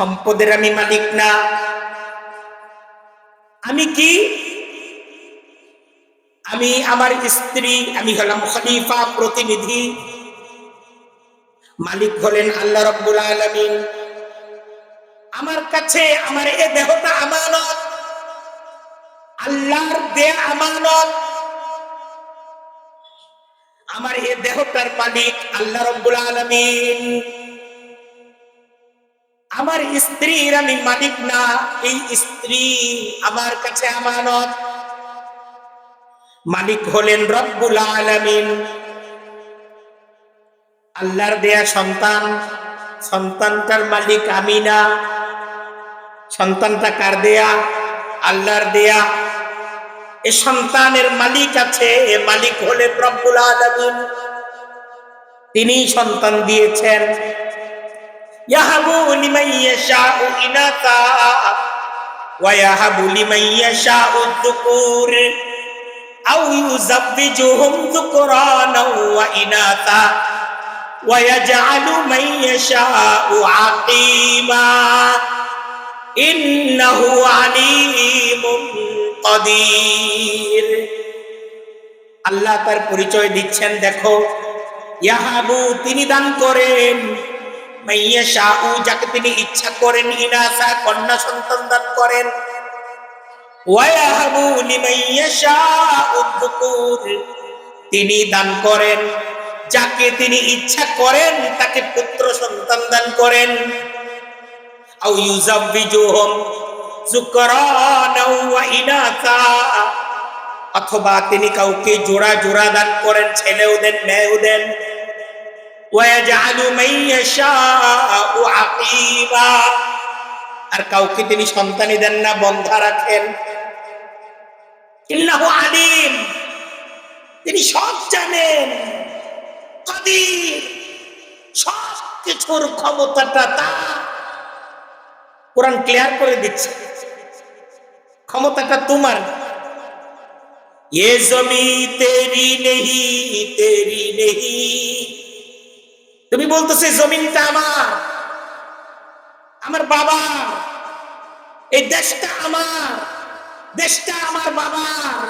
সম্পদের আমি মালিক না। আমি কি? আমি আমার স্ত্রী, আমি হলাম খলিফা, প্রতিনিধি। মালিক হলেন আল্লাহ রাব্বুল আলামিন। আমার কাছে আমার এই দেহটা আমানত, আল্লাহর দেয়া আমানত। আমার এই দেহটার মালিক আল্লাহ রাব্বুল আলামিন। আমার স্ত্রীর আমি মালিক না, এই স্ত্রী আমার কাছে আমানত। মালিক হলেন রব্বুল আলামিন। আল্লাহর দেয়া সন্তান, সন্তানটার মালিক আমি না। সন্তানটা কার দেয়া? আল্লাহর দেয়া। এই সন্তানের মালিক আছে, এ মালিক হলেন রব্বুল আলামিন। তিনি সন্তান দিয়েছেন। ইয়াহাবু লিমান ইয়াশাউ ইনাসা ওয়া ইয়াহাবু লিমান ইয়াশাউ যুকুর আও ইউযাব্বিজুহুম যুকরানা ওয়া ইনাসা ওয়া ইয়াজআলু মান ইয়াশাউ আকিমা ইন্নাহু আলীমুন কাদির। আল্লাহ তার পরিচয় দিচ্ছেন, দেখো, ইয়াহাবু তিনি দান করেন, মাইয়াশাউ যাকে তিনি ইচ্ছা করেন, ইনাসা কন্যা সন্তান দান করেন, ওয়া ইয়াহাবু লিমাইয়াশাউ যুকুর তিনি দান করেন যাকে তিনি ইচ্ছা করেন তাকে পুত্র সন্তান দান করেন। আও ইউযাব্বিজুহুম যুকরানা ওয়া ইনাসা অথবা তিনি কাউকে জোড়া জোড়া দান করেন, ছেলেও দেন মেয়েও দেন। ওয়ায়াজআলু মান ইয়াশাউ আকিমা আর কাউকে তিনি সন্তানই দেন না, বন্ধা রাখেন। ইন্নাহু আলীম তিনি সব জানেন, কাদির সব কিছুর ক্ষমতাটা তার। কোরআন ক্লিয়ার করে দিচ্ছে ক্ষমতাটা তোমার। ये जमी तेरी नहीं तेरी नहीं, তুমি বলতেছে জমিনটা আমার, আমার বাবা, এই দেশটা আমার, দেশটা আমার বাবার।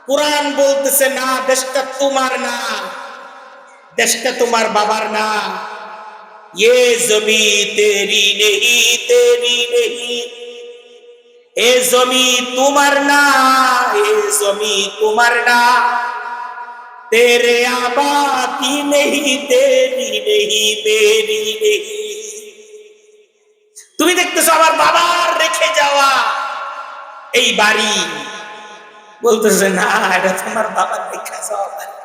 কোরআন বলতেছে না, দেশটা তোমার না, দেশটা তোমার বাবার না। ये जमी तेरी नहीं तेरी नहीं, এ জমি তোমার না, এ জমি তোমার না। তেরে আবা কি নেহি তেরি নেহি মেরি নেহি, তুমি দেখতেছো আমার বাবার রেখে যাওয়া এই বাড়ি, বলতেছে না এটা তোমার বাবার রেখে যাওয়া বাড়ি।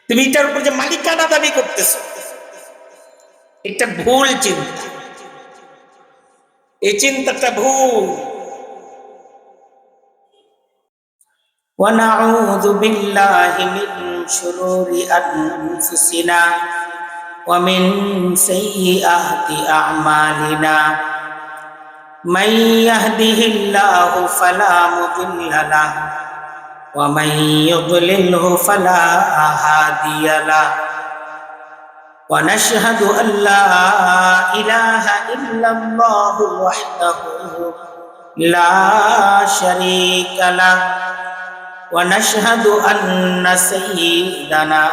তুমি এটার উপর যে মালিকানা দাবি করতেছো, এটা ভুল চিন্তা, এই চিন্তাটা ভুল। ونعوذ بالله من شرور أنفسنا ومن سيئات أعمالنا من يهده الله فلا مضل له ومن يضلله فلا هادي له ونشهد أن لا إله إلا الله وحده لا شريك له ونشهد أن سيدنا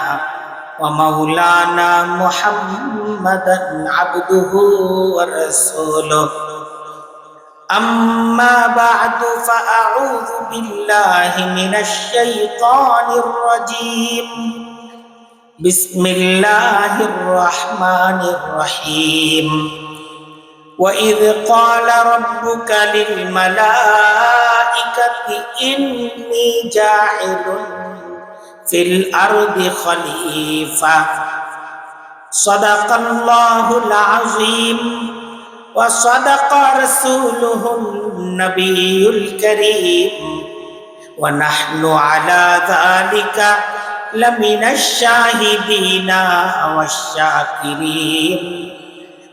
ومولانا محمدا عبده ورسوله أما بعد فأعوذ بالله من الشيطان الرجيم بسم الله الرحمن الرحيم وإذ قال ربك للملائكة إني جاعل في الأرض خليفة صدق الله العظيم وصدق رسوله النبي الكريم ونحن على ذلك لمن الشاهدين والشاكرين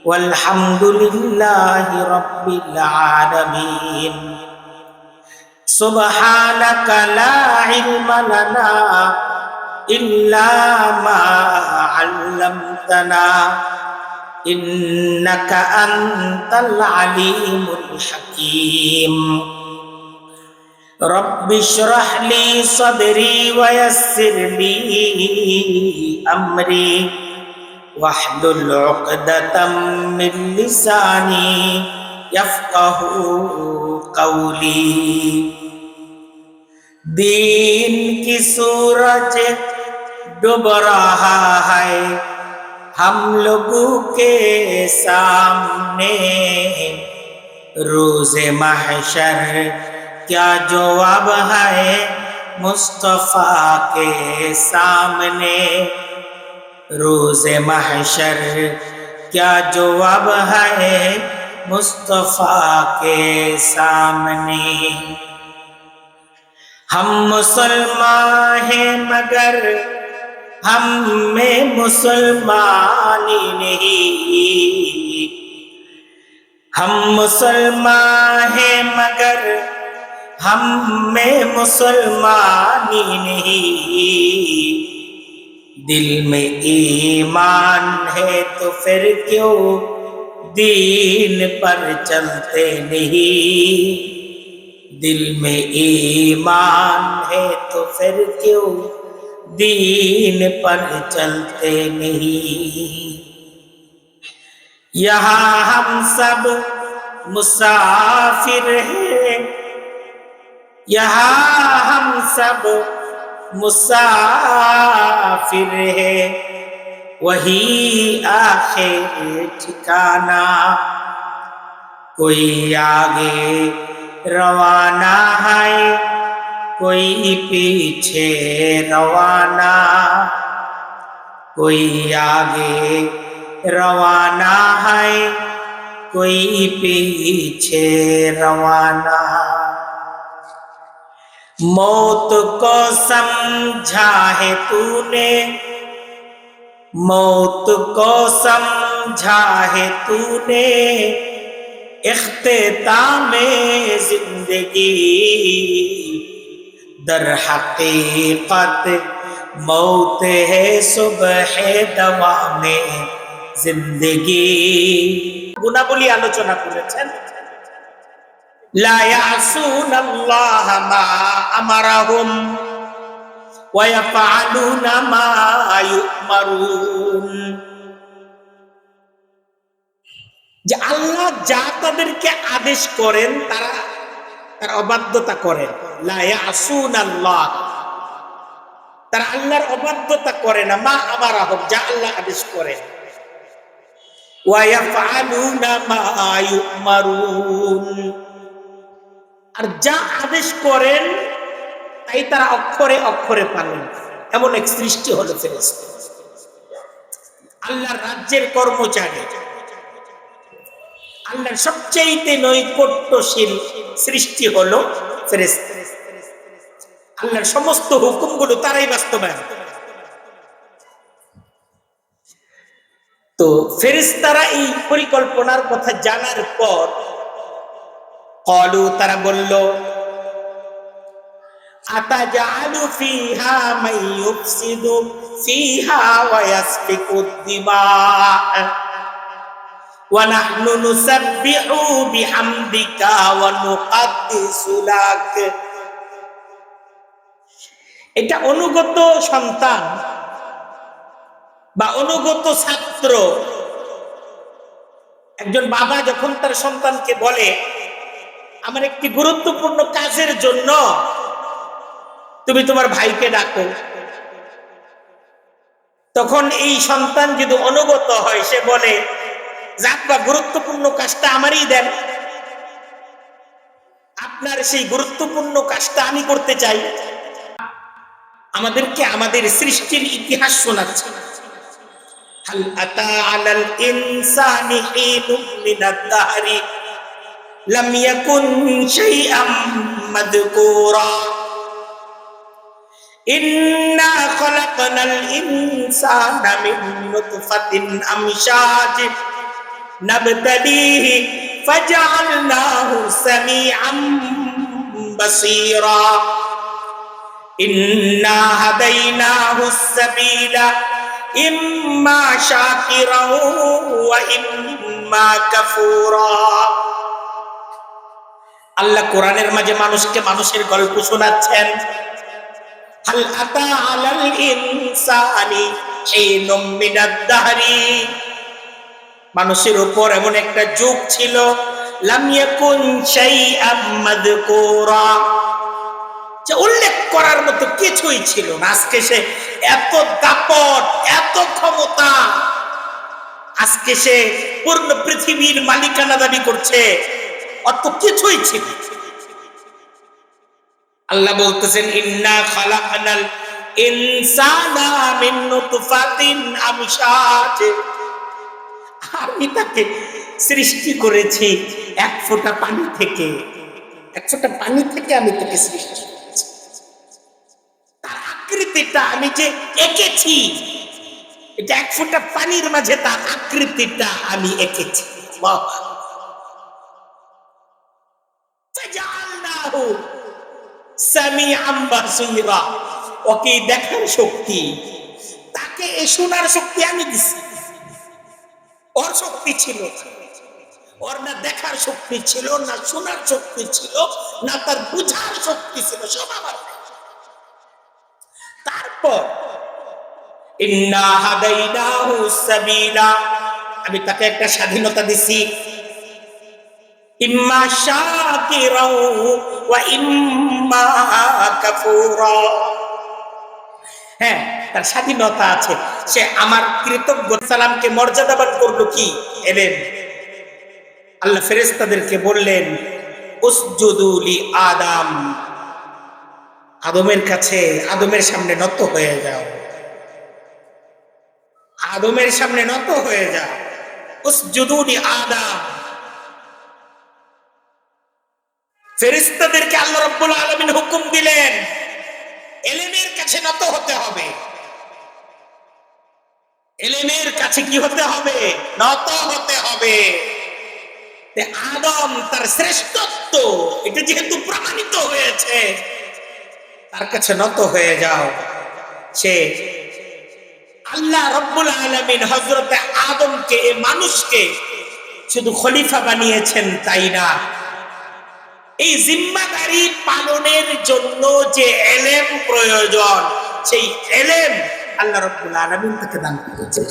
والحمد لله رب العالمين سبحانك لا علم لنا إلا ما علمتنا ইন্নাকা আনতাল আলিমুল হাকীম। রব্বি ইশরাহ লি সাদরি ওয়া ইয়াসসির লি আমরি ওয়াহলুল উকদাতাম মিন লিসানি ইয়াফকাহু কওলি। दीन की सूरज डूब रहा है हम लोगों के सामने, रोज़े महशर क्या जवाब है मुस्तफा के सामने, रोज़े महशर क्या जवाब है मुस्तफा के सामने। हम मुसलमान हैं मगर हम में मुसलमानी नहीं, हम मुसलमान हैं मगर हम में मुसलमानी नहीं, दिल में ईमान है तो फिर क्यों दीन पर चलते नहीं, दिल में ईमान है तो फिर क्यों दीन पर चलते नहीं। यहाँ हम सब मुसाफिर हैं, यहाँ हम सब मुसाफिर हैं, वही आखिर ठिकाना, कोई आगे रवाना है कोई पीछे रवाना, कोई आगे रवाना है कोई पीछे रवाना। मौत को समझा है तूने, मौत को समझा है तूने, इख्तितामे जिंदगी दर हकीकत मौत है सुबह दवा में जिंदगी। गुनाबली आलोचना करेছেন ला यासुनाल्लाह मा अमरहुम वा यफअलुना मा यु'मारुन, যে আল্লাহ যা তাদেরকে আদেশ করেন তারা তার অবাধ্যতা করেন। লা ইয়াসুনাল্লাহ, তারা আল্লাহর অবাধ্যতা করে না। মা আমারাহুম, যা আল্লাহ আদেশ করেন। ওয়া ইয়াফআলুনা মা ইউমারুন, আর যা আদেশ করেন তাই তারা অক্ষরে অক্ষরে পালন। এমন এক সৃষ্টি হলো ফেরেশতা, আল্লাহর রাজ্যের কর্মচারী, আল্লাহর সবচেয়ে নৈকট্যশীল সৃষ্টি হলো ফেরেশতা। আল্লাহর সমস্ত হুকুমগুলো তারাই বাস্তবায়ন। তো ফেরেশতারা এই পরিকল্পনার কথা জানার পর ক্বালু, তারা বলল, আতাজালু ফিহা মান ইউফসিদু ফিহা ওয়া ইয়াসফিকুদ দিমা ওয়া নাহনু নুসাব্বিহু বিহামদিকা ওয়া নুকাদ্দিসু লাক। এটা অনুগত সন্তান বা অনুগত ছাত্র। একজন বাবা যখন তার সন্তানকে বলে, আমার একটি গুরুত্বপূর্ণ কাজের জন্য তুমি তোমার ভাইকে ডাকো, তখন এই সন্তান যদি অনুগত হয়, সে বলে, যাক বা গুরুত্বপূর্ণ কাজটা আমারই দেন, আপনার সেই গুরুত্বপূর্ণ কাজটা আমি করতে চাই। আমাদেরকে আমাদের সৃষ্টির ইতিহাস শোনাচ্ছে। হাল আতা আলাল ইনসানি হিনুম মিনাদ দাহরি লাম ইয়াকুন শাইআম মাযকুরা ইন্না খলাকনাল ইনসানা মিন নুতফাতিন আমশাজ নাবতালিহি ফাজআলনাহু সামিআম বাসীরা ইন্না হাদাইনাহুস সাবিলা ইম্মা শাকিরাও ওয়া ইম্মা কাফুরা। আল্লাহ কোরআনের মাঝে মানুষকে মানুষের গল্প শোনাচ্ছেন। হাল আতা আলাল ইনসানি হিনুম মিনাদ দাহরি, মানুষের উপর এমন একটা যুগ ছিল, লাম ইয়াকুন শাইআম মাযকুরা, যে উল্লেখ করার মতো কিছুই ছিল না। আজকে সে এত দাপট, এত ক্ষমতা, আজকে সে পূর্ণ পৃথিবীর মালিকানা দাবি করছে, অত কিছুই ছিল। আল্লাহ বলতেছেন ইন্না খালাকনাল ইনসানা মিন নুতফাতিন আমশাজ, আমি তাকে সৃষ্টি করেছি এক ফোঁটা পানি থেকে। এক ফোঁটা পানি থেকে আমি তাকে সৃষ্টি করেছি। তার আকৃতিটা আমি যে এঁকেছি, এটা এক ফোঁটা পানির মাঝে তার আকৃতিটা আমি এঁকেছি। ফাজআলনাহু সামিআম বাসীরা, ওকে দেখার শক্তি, তাকে শোনার শক্তি আমি দিছি। ওর শক্তি ছিল, ওর না দেখার শক্তি ছিল, না শোনার শক্তি ছিল, না তার বুঝার শক্তি ছিল, সব আমার। তারপর ইন্না হাদাইনাহু সাবিলা, আমি তাকে একটা স্বাধীনতা দিছি। ইম্মা শাকিরাও ওয়া ইম্মা কাফুরা, হ্যাঁ তার স্বাধীনতা আছে। সে আমার কৃতজ্ঞ সালামকে মর্যাদাবান করলো কি? এলেন আল্লাহ ফেরেশতাদেরকে বললেন উসজুদু লি আদম, আদমের কাছে, আদমের সামনে নত হয়ে যাও, আদমের সামনে নত হয়ে যাও। উসজুদু লি আদম, ফেরেশতাদেরকে আল্লাহ রাব্বুল আলামিন হুকুম দিলেন এলেমের কাছে নত হতে হবে। এলেমের কাছে কি হতে হবে? নত হতে হবে। আদম তার শ্রেষ্ঠত্ব এটা যেহেতু প্রমাণিত হয়েছে, তার কাছে নত হয়ে যাও। সে আল্লাহ রাব্বুল আলামিন হযরত আদমকে, এই মানুষকে শুধু খলিফা বানিয়েছেন তাই না, এই জিম্মাদারি পালনের জন্য যে এলেম প্রয়োজন, সেই এলেম আল্লাহ রাব্বুল আলামিন তাকে দান করেছেন।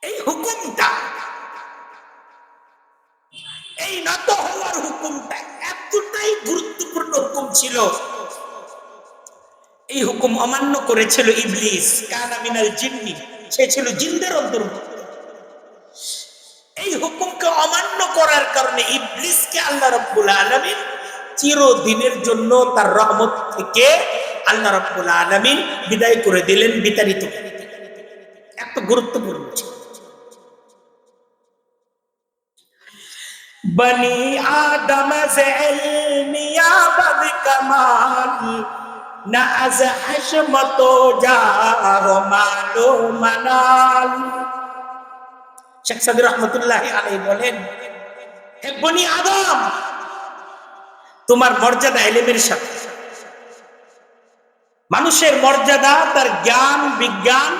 এই হুকুমটা, এই নত হওয়ার হুকুমটা এতটাই গুরুত্বপূর্ণ হুকুম ছিল, এই হুকুম অমান্য করেছিল ইবলিস। কানা মিনাল জিন্নি, সে ছিল জিনদের অন্তর্ভুক্ত। এই হুকুমকে অমান্য করার কারণে ইবলিসকে আল্লাহ রাব্বুল আলামিন চিরদিনের জন্য তার রহমত থেকে আল্লাহ রাব্বুল আলামিন বিদায় করে দিলেন, বিতাড়িত। এত গুরুত্বপূর্ণ ছিল। বনি আদম সে ইলমিয়া বদ কামাল, না আজ হাশমত জাহ মালো মানাল। শেখ সাদী রহমতুল্লাহি আলাইহি বলেন, হে বনি আদম, তোমার মর্যাদা ইলমের সাথে। মানুষের মর্যাদা তার জ্ঞান বিজ্ঞান,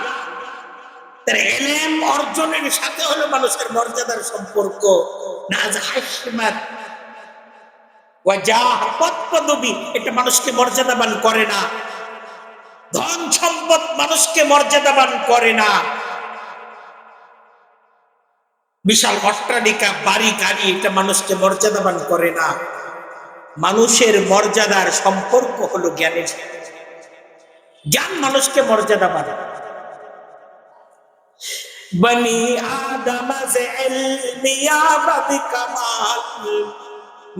তার ইলম অর্জনের সাথে হলো মানুষের মর্যাদার সম্পর্ক। নাজ হাশমাত ওয়া জাহ, পদ পদবী এটা মানুষকে মর্যাদাবান করে না। ধন সম্পদ মানুষকে মর্যাদাবান করে না। বিশাল অট্টালিকা, বাড়ি গাড়ি এটা মানুষকে মর্যাদাবান করে না। মানুষের মর্যাদার সম্পর্ক হলো জ্ঞানের সাথে। জ্ঞান মানুষকে মর্যাদাবান। বনি আদম সে ইলমিয়া বদ কামাল,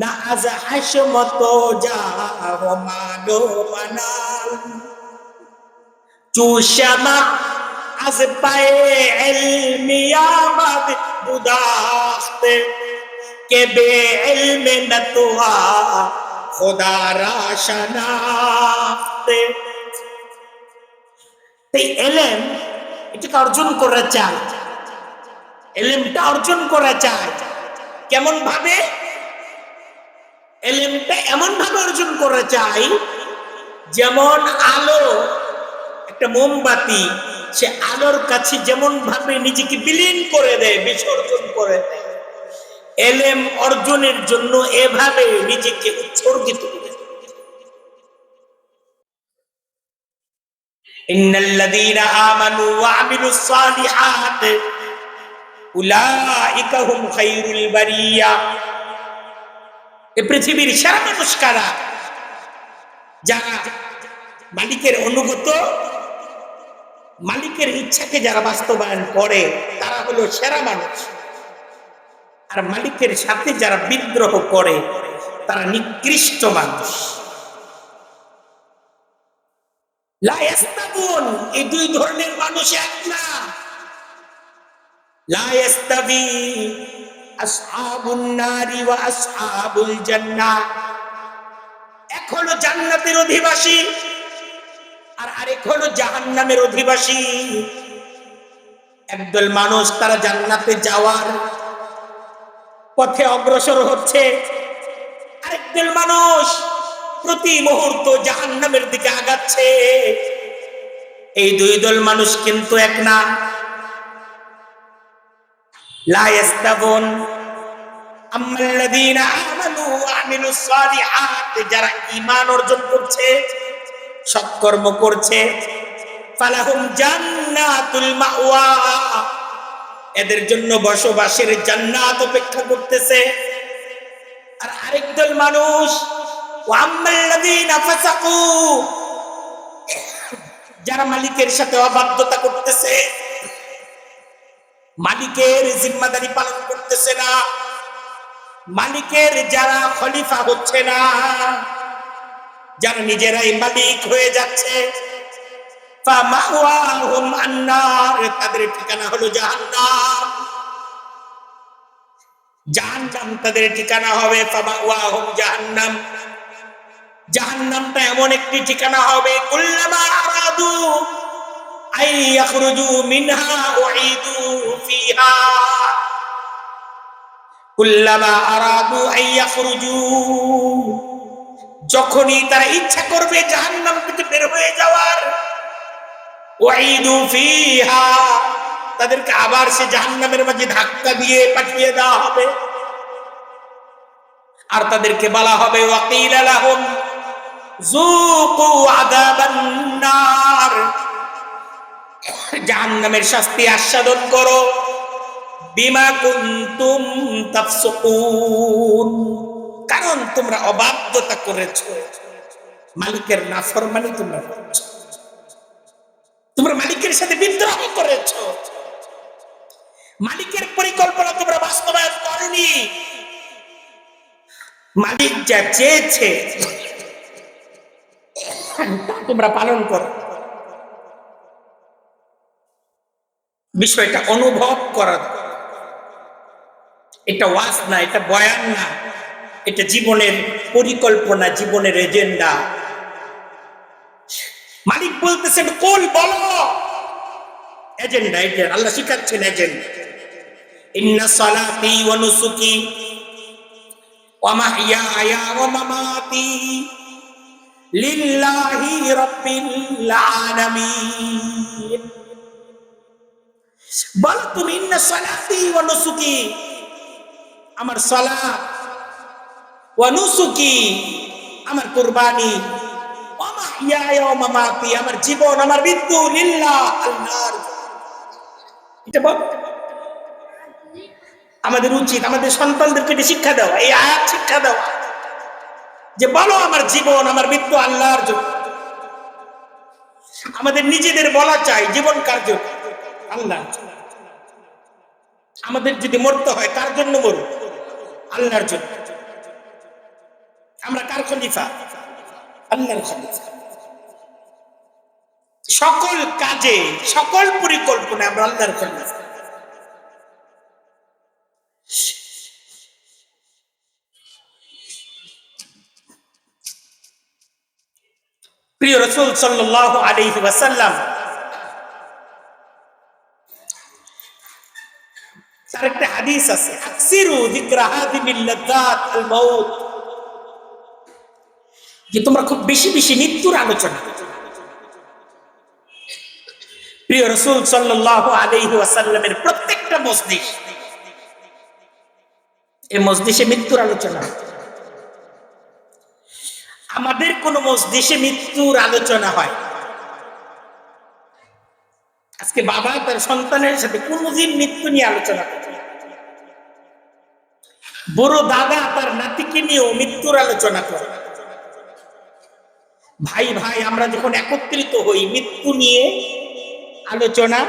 না আজ হাশমত জাহ মালো মানাল। চুশমা আজ পায়ে ইলমিয়া বদ বুদাখতে, কে বে ইলমে নতুয়া খুদা রা শনাখতে। এই ইলম এটাকে অর্জন করা চাই, ইলমটা অর্জন করা চাই। কেমন ভাবে? ইলমটা এমন ভাবে অর্জন করা চাই যেমন আলো, একটা মোমবাতি, সে আলোর কাছে যেমন ভাবে নিজেকে বিলীন করে দেয়, বিসর্জন করে দেয়, এলেম অর্জনের জন্য এভাবে নিজেকে উৎসর্গিত করে। ইন্নাল্লাযীনা আমানু ওয়া আমিলুস সালিহাত উলাইকা হুম খায়রুল বারিয়া। এই পৃথিবীর সেরা মানুষ কারা? যারা মালিকের অনুগত, মালিকের ইচ্ছাকে যারা বাস্তবায়ন করে তারা হলো সেরা মানুষ। আর মালিকের সাথে যারা বিদ্রোহ করে তারা নিকৃষ্ট মানুষ। লা ইয়াস্তাবুন, এই দুই ধরনের মানুষ এক না। লা ইয়াস্তাবি আসহাবুন নারি ওয়া আসহাবুল জান্নাহ। এক হলো জান্নাতের অধিবাসী আর আরেক হলো জাহান্নামের অধিবাসী। একদল মানুষ তারা জান্নাতে যাওয়ার পথে অগ্রসর হচ্ছে, আরেকদল মানুষ প্রতি মুহূর্ত জাহান্নামের দিকে আগাচ্ছে। এই দুই দল মানুষ কিন্তু এক না। লা ইয়াস্তাবুন আম্মাল্লাযীনা আমানু ওয়া আমিলুস সালিহাত, যারা ঈমান অর্জন করছে, সৎকর্ম করছে, ফালাহুম জান্নাতুল মাওয়া, এদের জন্য বসবাসের জান্নাত অপেক্ষা করতেছে। আর আরেক দল মানুষ ওয়া আম্মাল্লাযীনা ফাসাকু, যারা মালিকের সাথে অবাধ্যতা করতেছে, মালিকের জিম্মাদারি পালন করতেছে না, মালিকের যারা খলিফা হচ্ছে না, যারা নিজেরাই মালিক হয়ে যাচ্ছে, ফামাওয়াহুম আন্নার, তাদের ঠিকানা হলো জাহান্নাম। জাহান্নাম তাদের ঠিকানা হবে। ফামাওয়াহুম জাহান্নাম, জাহান্নামটা এমন একটি ঠিকানা হবে, কুল্লামা আরাদু আই ইয়াখরুজু মিনহা উঈদু ফিহা, কুল্লামা আরাদু আই ইয়াখরুজু, যখনই তারা ইচ্ছা করবে জাহান্নাম থেকে বের হয়ে যাওয়ার, উঈদু ফিহা, তাদেরকে আবার সে জাহান্নামের মাঝে ধাক্কা দিয়ে পাঠিয়ে দেওয়া হবে। আর তাদেরকে বলা হবে ওয়াকিলা লাহুম যুকু আযাবান নার, জাহান্নামের শাস্তি আস্বাদন করো, বিমা কুনতুম তাফসুকুন, কারণ তোমরা অবাধ্যতা করেছো, মালিকের নাফরমানি তোমরা করেছো, তোমরা মালিকের সাথে বিদ্রোহ করেছো, মালিকের পরিকল্পনা তোমরা বাস্তবায়ন করনি। মালিক যা চেয়েছে তোমরা পালন করো। বিষয়টা অনুভব করা, এটা ওয়াজ না, এটা বয়ান না, এটা জীবনের পরিকল্পনা, জীবনের এজেন্ডা। মালিক বলতেছেন কুল, বলো, এজেন্ডা, এটা আল্লাহ শিখাচ্ছেন এজেন্ডা। ইন্না সালাতি ওয়া নুসুকি ওয়া মাহইয়ায়া ওয়া মামাতি লিল্লাহি রাব্বিল আলামিন। বলো তুমি, ইন্না সালাতি ওয়া নুসুকি, আমার সালাত, ওয়া নুসুকি, আমার কুরবানি, ওয়া মাহইয়ায়া ওয়া মামাতি, আমার জীবন, আমার মৃত্যু, লিল্লাহ, আল্লাহর। এটা বল। আমাদের উচিত আমাদের সন্তানদেরকে এটা শিক্ষা দেওয়া, এই আয়াত শিক্ষা দেওয়া, যে বলো আমার জীবন, আমার মৃত্যু আল্লাহর জন্য। আমাদের নিজেদের বলা চাই জীবন কার জন্য? আল্লাহর জন্য। আমাদের যদি মরতে হয় কার জন্য মরব? আল্লাহর জন্য। আমরা কার খলিফা? আল্লাহর খলিফা। সকল কাজে, সকল পরিকল্পনা আমরা আল্লাহর খলিফা। প্রিয় রাসূল সাল্লাল্লাহু আলাইহি ওয়াসাল্লাম তার একটা হাদিস আছে, আকসিরু যিকরা হাদিমিল লাযাত আল মাউত, যে তোমরা খুব বেশি বেশি মৃত্যুর আলোচনা। প্রিয় রাসূল সাল্লাল্লাহু আলাইহি ওয়াসাল্লামের প্রত্যেকটা মজলিস, এই মজলিসে মৃত্যুর আলোচনা। আমাদের কোন মজলিসে মৃত্যুর আলোচনা হয়? আজকে বাবা তার সন্তানের সাথে কোনদিন মৃত্যু নিয়ে আলোচনা করে? বড় দাদা তার নাতিকে নিয়েও মৃত্যুর আলোচনা করে। ভাই ভাই আমরা যখন একত্রিত হই মৃত্যু নিয়ে আলোচনা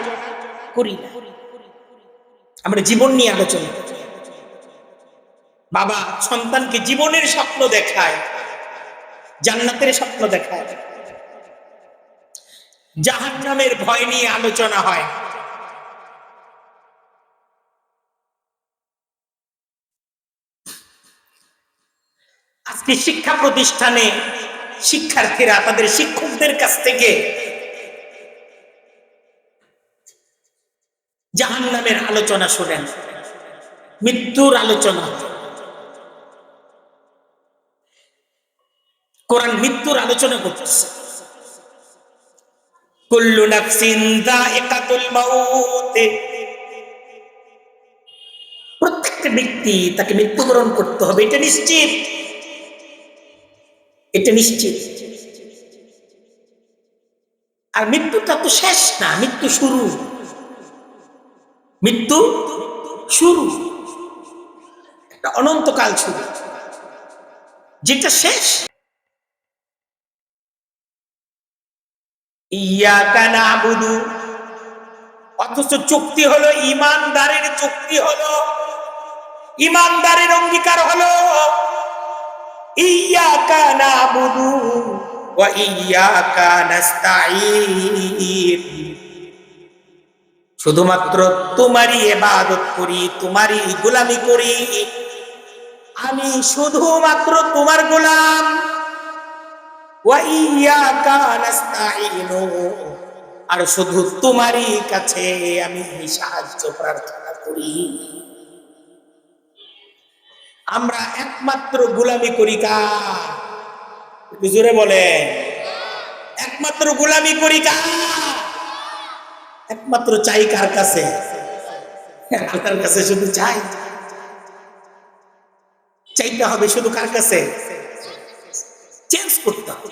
করি না, আমরা জীবন নিয়ে আলোচনা করি। বাবা সন্তানকে জীবনের স্বপ্ন দেখায়, জান্নাতের স্বপ্ন দেখায়, জাহান্নামের ভয় নিয়ে আলোচনা হয়। আজকে শিক্ষা প্রতিষ্ঠানে শিক্ষার্থীরা তাদের শিক্ষকদের কাছ থেকে জাহান্নামের আলোচনা শোনেন, মৃত্যুর আলোচনা। কোরআন মৃত্যুর আলোচনা করতেছে। কুল্লু নাফসিন যায়িকাতুল মাউত, প্রত্যেকটা ব্যক্তি তাকে মৃত্যুবরণ করতে হবে, এটা নিশ্চিত, এটা নিশ্চিত। আর মৃত্যুটা তো শেষ না, মৃত্যু শুরু, মৃত্যু শুরু, একটা অনন্তকাল শুরু, যেটা শেষ। ইয়াকা নাবুদু, অথচ চুক্তি হলো ইমানদারের, চুক্তি হলো ইমানদারের অঙ্গীকার হলো ইয়াকা নাবুদু ওয়া ইয়াকা নাস্তাঈন, শুধুমাত্র তোমারই ইবাদত করি, তোমারই গোলামি করি, আমি শুধুমাত্র তোমার গোলাম। ওয়া ইয়াকা নাস্তাঈন, আর শুধু তোমারই কাছে আমি সাহায্য প্রার্থনা করি। আমরা একমাত্র গোলামি করি কার? একটু জোরে বলে, একমাত্র গোলামি করি কার? একমাত্র চাই কার কাছে? আল্লাহর কাছে শুধু চাই। চাইতে হবে শুধু কার কাছে? চেঞ্জ করতে হবে।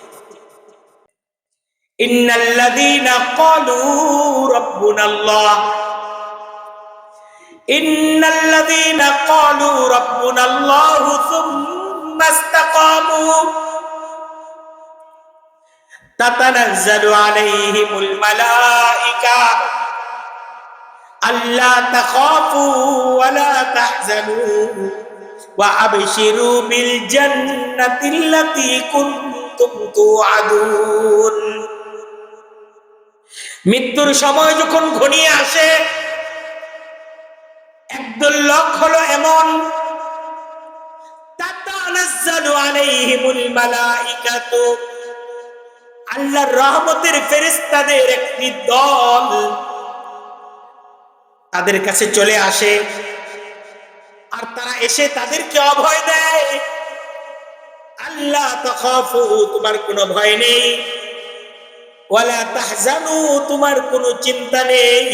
ইন্নাল্লাযীনা ক্বালু রাব্বুনাল্লাহ, ইন্নাল্লাযীনা ক্বালু রাব্বুনাল্লাহু সুম্মা ইসতাকামু তাতানাজ্জালু আলাইহিমুল মালায়েকা আল্লা তাখাফু ওয়া লা তাহজানু ওয়া আবশিরু বিল জান্নাতিল্লাতী কুনতুম তুআদুন। মৃত্যুর সময় যখন ঘনিয়ে আসে, একদল লোক হলো এমন, তাতানাজ্জালু আলাইহিমুল মালায়েকাতু, আল্লাহর রহমতের ফেরেশতাদের একটি দল তাদের কাছে চলে আসে, আর তারা এসে তাদেরকে অভয় দেয়, আল্লাহ তাখাফু, তোমার কোনো ভয় নেই, ওয়ালা তাহজানু, তোমার কোনো চিন্তা নেই,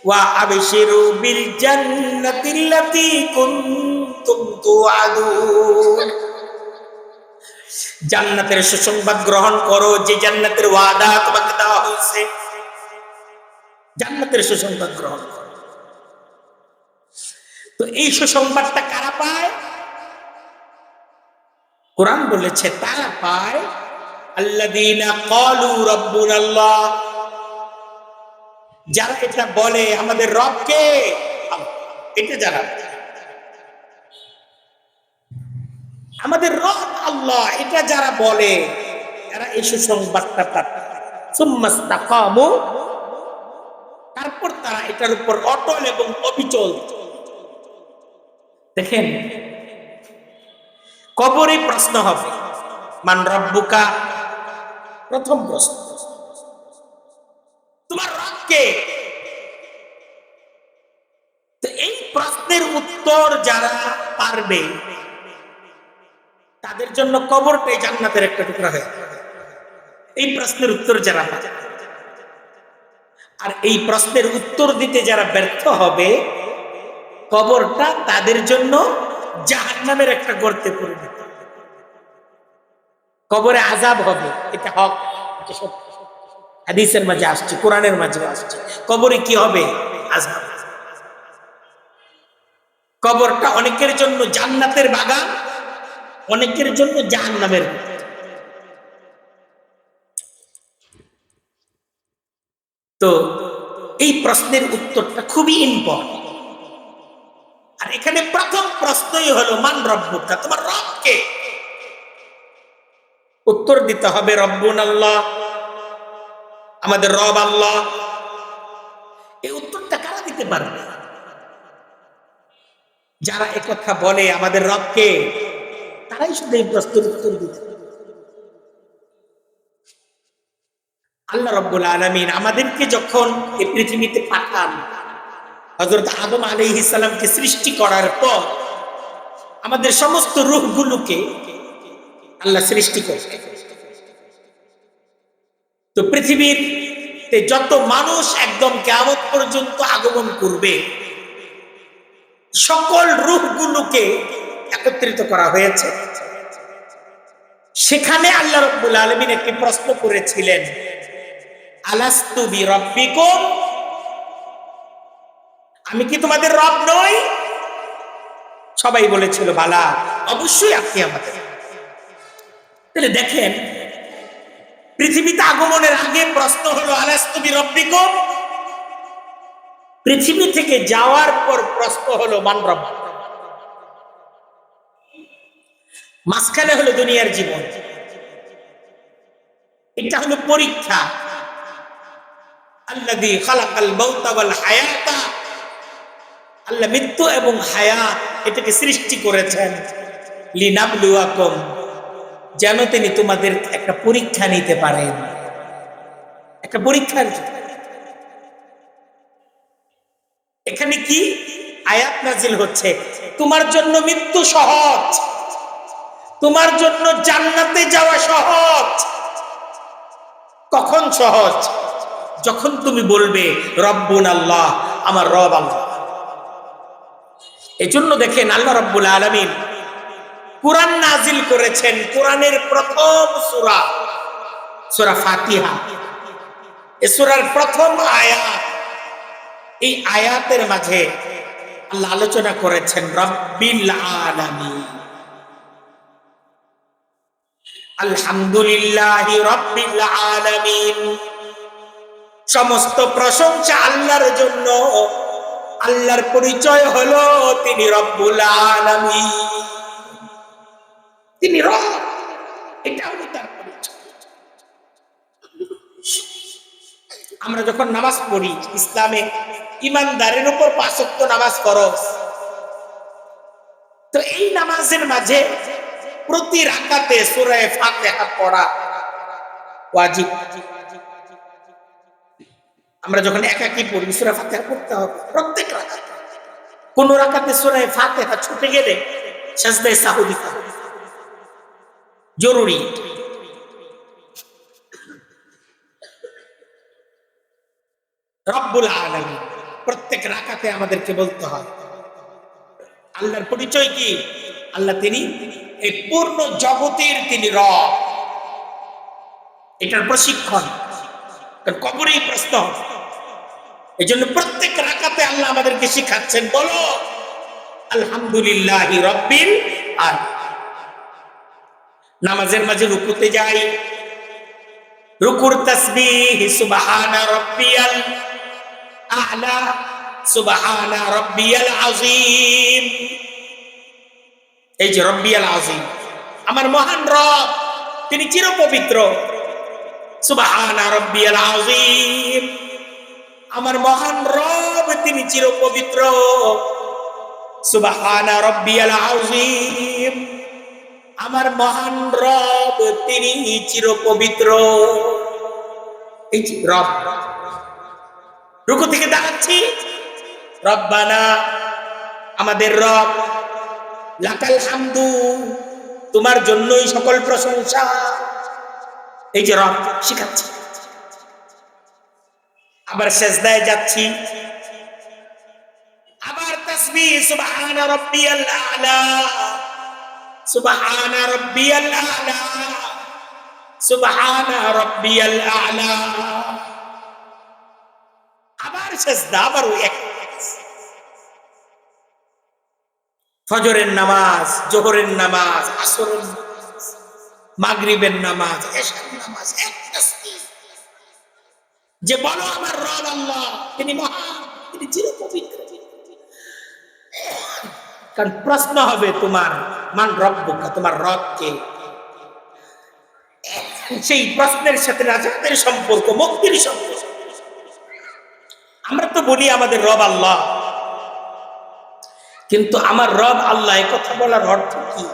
ওয়া আবশিরু বিল জান্নাতিল্লাতী কুনতুম তুআদুন, জান্নাতের সুসংবাদ গ্রহণ করো, যে জান্নাতের ওয়াদা তোমাকে দেওয়া হয়েছে, জান্নাতের সুসংবাদ গ্রহণ করো। তো এই সুসংবাদটা কারা পায়? কোরআন বলেছে তারা পায় আল্লাযীনা ক্বালু রাব্বুনাল্লাহ, যারা এটা বলে আমাদের রব কে, এটা যারা আমাদের রব আল্লাহ, এটা যারা বলে এরা এই সুসংবাদটা পায়। সুম্মা ইসতাকামু, তারপর তারা এটার উপর অটল এবং অবিচল। দেখেন কবরে প্রশ্ন হবে, মান রব্বুকা, প্রথম প্রশ্ন তোমার রব কে? তো এই প্রশ্নের উত্তর যারা পারবে তাদের জন্য কবরটাই জান্নাতের একটা টুকরা হয়ে। এই প্রশ্নের উত্তর যারা পাবে, আর এই প্রশ্নের উত্তর দিতে যারা ব্যর্থ হবে, কবরটা তাদের জন্য জাহান্নামের একটা গর্তে পরিণত। কবরে আযাব হবে, এটা হক, এটা সত্য। হাদিসের মাঝে আসছে, কোরআনের মাঝে আসছে, কবরে কি হবে? আযাব। কবরটা অনেকের জন্য জান্নাতের বাগান, অনেকের জন্য জাহান্নামের। তো এই প্রশ্নের উত্তরটা খুবই ইম্পর্টেন্ট। আর এখানে প্রথম প্রশ্নই হলো মান রব্বুকা, তোমার রব কে? উত্তর দিতে হবে রব্বুন আল্লাহ, আমাদের রব আল্লাহ। এই উত্তরটা কারা দিতে পারবে? যারা একথা বলে আমাদের রব কে, তারাই শুধু এই প্রশ্নের উত্তর দিতে। আল্লাহ রাব্বুল আলামিন আমাদেরকে যখন এই পৃথিবীতে পাঠান, হযরত আদম আলাইহিস সালামকে সৃষ্টি করার পর আমাদের সমস্ত রূহগুলোকে আল্লাহ সৃষ্টি করেছেন। তো পৃথিবীর যত মানুষ একদম কিয়ামত পর্যন্ত আগমন করবে, সকল রূহগুলোকে একত্রিত করা হয়েছে। সেখানে আল্লাহ রাব্বুল আলামিন একটি প্রশ্ন করেছিলেন, আলাস্তু বিরাব্বিকুম, আমি কি তোমাদের রব নই? সবাই বলেছিল বালা, অবশ্যই আপনি আমাদের। তাহলে দেখেন, পৃথিবীতে আগমনের আগে প্রশ্ন হলো আলাস্তু বিরাব্বিকুম, পৃথিবী থেকে যাওয়ার পর প্রশ্ন হলো মান রব্বুক। মাঝখানে হলো দুনিয়ার জীবন, এটা হলো পরীক্ষা। আল্লাযী খালাকাল মাউতা ওয়াল হায়াতা, আল্লাহ মৃত্যু এবং হায়াত এটাকে সৃষ্টি করেছেন লিনাবলুয়াকুম, যেন তিনি তোমাদের একটা পরীক্ষা নিতে পারেন, একটা পরীক্ষা। এখানে কি আয়াত নাজিল হচ্ছে? তোমার জন্য মৃত্যু সহজ, তোমার জন্য জান্নাতে যাওয়া সহজ। কখন সহজ? যখন তুমি বলবে রব্বুন আল্লাহ, আমার রব আল্লাহ। এজন্য দেখেন আল্লাহ রাব্বুল আলামিন কুরআন নাজিল করেছেন। কোরআনের প্রথম সূরা, সূরা ফাতিহা, এই সূরার প্রথম আয়াত, এই আয়াতের মাঝে আল্লাহ আলোচনা করেছেন রাব্বিল আলামিন, আলহামদুলিল্লাহি রাব্বিল আলামিন। সমস্ত প্রশংসা আল্লাহর জন্য। আল্লাহর পরিচয় হলো তিনি রব্বুল আলামিন, তিনি রব, এটা হলো তার পরিচয়। আমরা যখন নামাজ পড়ি, ইসলামে ইমানদারের উপর 5 ওয়াক্ত নামাজ ফরজ। তো এই নামাজের মাঝে প্রতি রাকাতে সূরা ফাতিহা পড়া ওয়াজিব। আমরা যখন একাকী পড়ি সূরা ফাতিহা পড়তে হবে প্রত্যেক রাকাতে। কোন রাকাতে সূরা ফাতিহা ছুটে গেলে সাজদায়ে সাহু দিতে হবে, জরুরি। রব্বুল আলামিন প্রত্যেক রাকাতে আমাদেরকে বলতে হয়। আল্লাহর পরিচয় কি? আল্লাহ তিনি এই পূর্ণ জগতের তিনি রব। এটার প্রশিক্ষণ, কারণ কবরেই প্রশ্ন। এই জন্য প্রত্যেক রাকাতে আল্লাহ আমাদেরকে শিখাচ্ছেন, বলো আলহামদুলিল্লাহি রাব্বিল আলামিন। নামাজের মাঝে রুকুতে যাই, রুকুর তাসবিহ সুবহানা রাব্বিয়াল আ'লা, সুবহানা রাব্বিয়াল আযীম। এই যে রাব্বিয়াল আযীম, আমার মহান রব, তিনি চিরপবিত্র। সুবহানা রাব্বিয়াল আযীম, আমার মহান রব তিনি চিরপবিত্র। সুবহানা রাব্বিয়াল আযীম, আমার মহান রব তিনি চিরপবিত্র। এই যে রব, রুকু থেকে দাঁড়াচ্ছি, রব্বানা, আমাদের রব, লাকাল হামদু, তোমার জন্যই সকল প্রশংসা। এই যে রব শিখাচ্ছে। আবার সেজদায় যাচ্ছি, আবার তাসবিহ সুবহান রাব্বিয়াল আ'লা, সুবহান রাব্বিয়াল আ'লা, সুবহান রাব্বিয়াল আ'লা। আবার সেজদা, আবার ওই এক। ফজরের নামাজ, জোহরের নামাজ, আসরের নামাজ, মাগরিবের নামাজ, এশার নামাজ, এক তাসবিহ। যে বলো আমার রব আল্লাহ, তিনি মহান, তিনি চিরপবিত্র। কারণ প্রশ্ন হবে তোমার, মান রব্বুকা, তোমার রব কে? সেই প্রশ্নের সাথে নাজাতের সম্পর্ক, মুক্তির সম্পর্ক। আমরা তো বলি আমাদের রব আল্লাহ, কিন্তু আমার রব আল্লাহ, এ কথা বলার অর্থ কি?